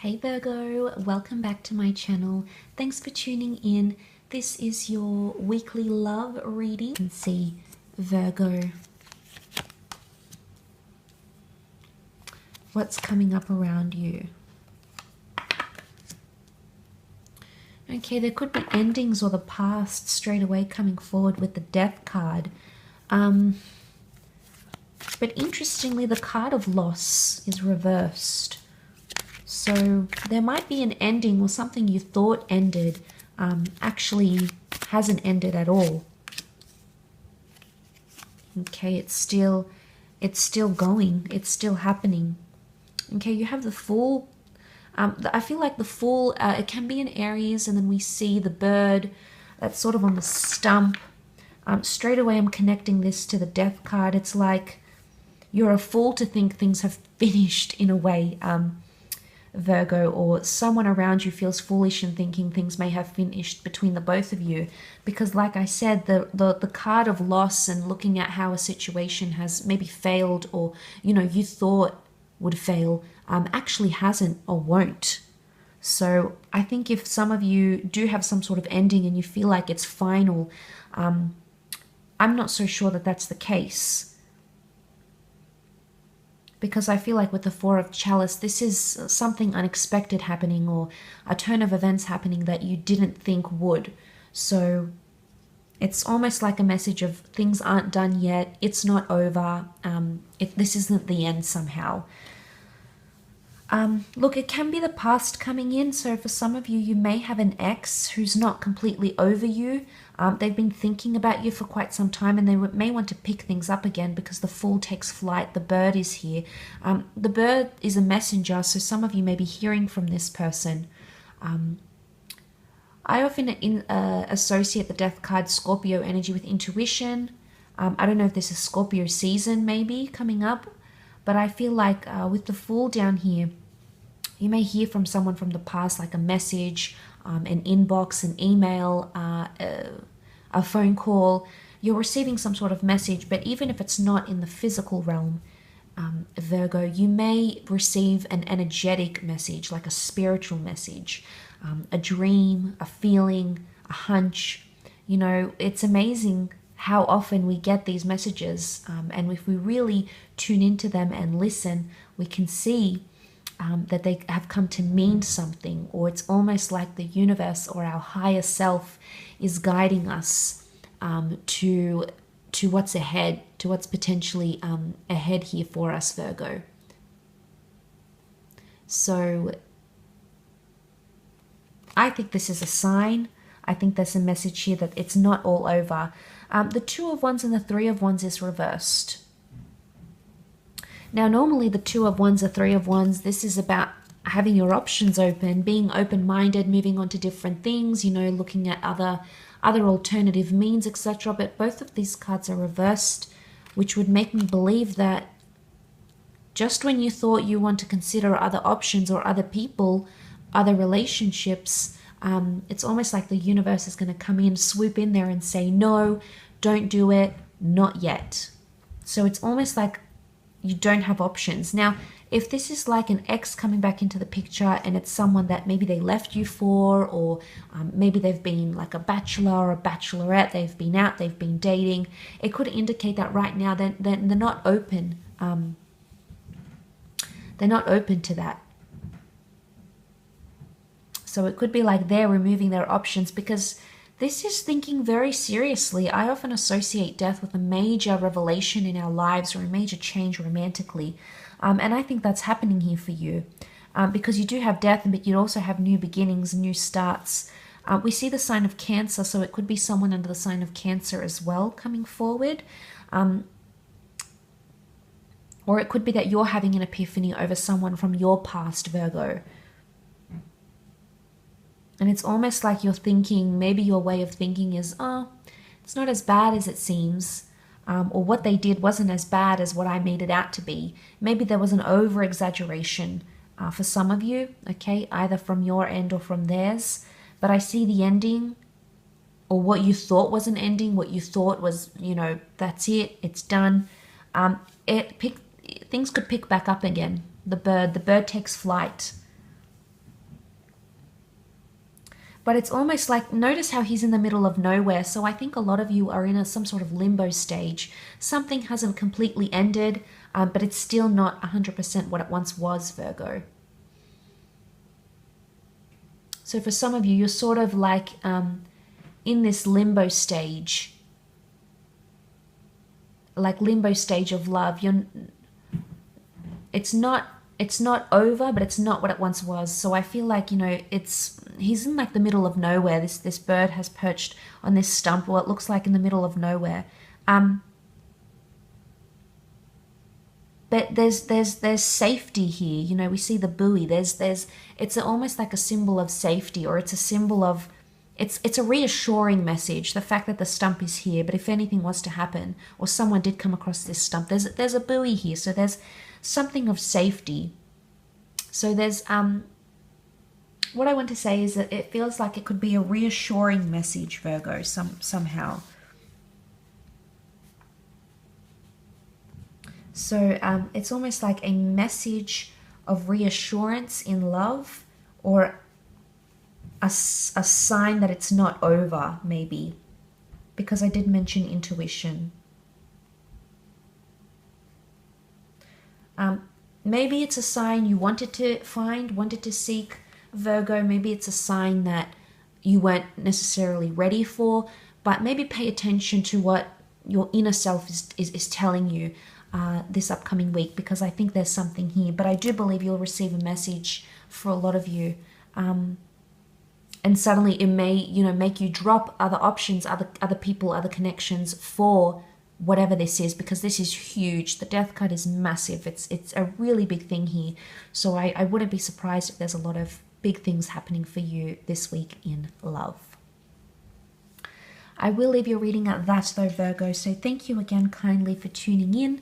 Hey Virgo, welcome back to my channel. Thanks for tuning in. This is your weekly love reading. You can see Virgo, what's coming up around you. Okay, there could be endings or the past straight away coming forward with the Death card. But interestingly, the card of loss is reversed. So there might be an ending or something you thought ended actually hasn't ended at all. Okay, it's still going. It's still happening. Okay, you have the Fool. I feel like the Fool, it can be an Aries, and then we see the bird that's sort of on the stump. Straight away I'm connecting this to the Death card. It's like you're a fool to think things have finished in a way. Virgo, or someone around you feels foolish in thinking things may have finished between the both of you, because like I said, the card of loss and looking at how a situation has maybe failed, or you thought would fail, actually hasn't or won't. So I think if some of you do have some sort of ending and you feel like it's final, I'm not so sure that that's the case. Because I feel like with the Four of Chalice, this is something unexpected happening, or a turn of events happening that you didn't think would. So it's almost like a message of things aren't done yet. It's not over. This isn't the end somehow. Look, it can be the past coming in. So for some of you, you may have an ex who's not completely over you. They've been thinking about you for quite some time, and they may want to pick things up again because the Fool takes flight. The bird is here. The bird is a messenger, so some of you may be hearing from this person. I often associate the Death card, Scorpio energy, with intuition. I don't know if this is Scorpio season maybe coming up, but I feel like with the Fool down here, you may hear from someone from the past, like a message, an inbox, an email, a phone call. You're receiving some sort of message, but even if it's not in the physical realm, Virgo, you may receive an energetic message, like a spiritual message, a dream, a feeling, a hunch. It's amazing how often we get these messages, and if we really tune into them and listen, we can see that they have come to mean something, or it's almost like the universe or our higher self is guiding us to what's ahead, to what's potentially ahead here for us, Virgo. So I think this is a sign. I think there's a message here that it's not all over. The Two of Wands and the Three of Wands is reversed. Now, normally the Two of Wands, the Three of Wands, this is about having your options open, being open-minded, moving on to different things, looking at other alternative means, etc. But both of these cards are reversed, which would make me believe that just when you thought you want to consider other options or other people, other relationships, it's almost like the universe is going to come in, swoop in there and say, no, don't do it, not yet. So it's almost like you don't have options. Now, if this is like an ex coming back into the picture and it's someone that maybe they left you for, or maybe they've been like a bachelor or a bachelorette, they've been out, they've been dating, it could indicate that right now they're not open. They're not open to that. So it could be like they're removing their options, because this is thinking very seriously. I often associate death with a major revelation in our lives, or a major change romantically. And I think that's happening here for you, because you do have death, but you also have new beginnings, new starts. We see the sign of Cancer, so it could be someone under the sign of Cancer as well coming forward. Or it could be that you're having an epiphany over someone from your past, Virgo. And it's almost like you're thinking, maybe your way of thinking is, oh, it's not as bad as it seems. Or what they did wasn't as bad as what I made it out to be. Maybe there was an over-exaggeration for some of you, okay, either from your end or from theirs. But I see the ending, or what you thought was an ending, what you thought was, that's it, it's done. Things could pick back up again. The bird takes flight. But it's almost like, notice how he's in the middle of nowhere. So I think a lot of you are in some sort of limbo stage. Something hasn't completely ended, but it's still not 100% what it once was, Virgo. So for some of you, you're sort of like in this limbo stage. Like limbo stage of love. It's not over, but it's not what it once was. So I feel like, you know, he's in like the middle of nowhere. This bird has perched on this stump, or it looks like in the middle of nowhere. But there's safety here. You know, we see the buoy. It's almost like a symbol of safety, or it's a symbol of, it's a reassuring message, the fact that the stump is here. But if anything was to happen, or someone did come across this stump, there's a buoy here. So there's something of safety. So there's what I want to say is that it feels like it could be a reassuring message, Virgo, somehow. So it's almost like a message of reassurance in love, or a sign that it's not over, maybe, because I did mention intuition. Maybe it's a sign you wanted to seek, Virgo. Maybe it's a sign that you weren't necessarily ready for, but maybe pay attention to what your inner self is telling you this upcoming week, because I think there's something here. But I do believe you'll receive a message for a lot of you, and suddenly it may, you know, make you drop other options, other people, other connections for whatever this is, because this is huge. The death card is massive. It's a really big thing here. So I wouldn't be surprised if there's a lot of big things happening for you this week in love. I will leave your reading at that though, Virgo. So thank you again kindly for tuning in.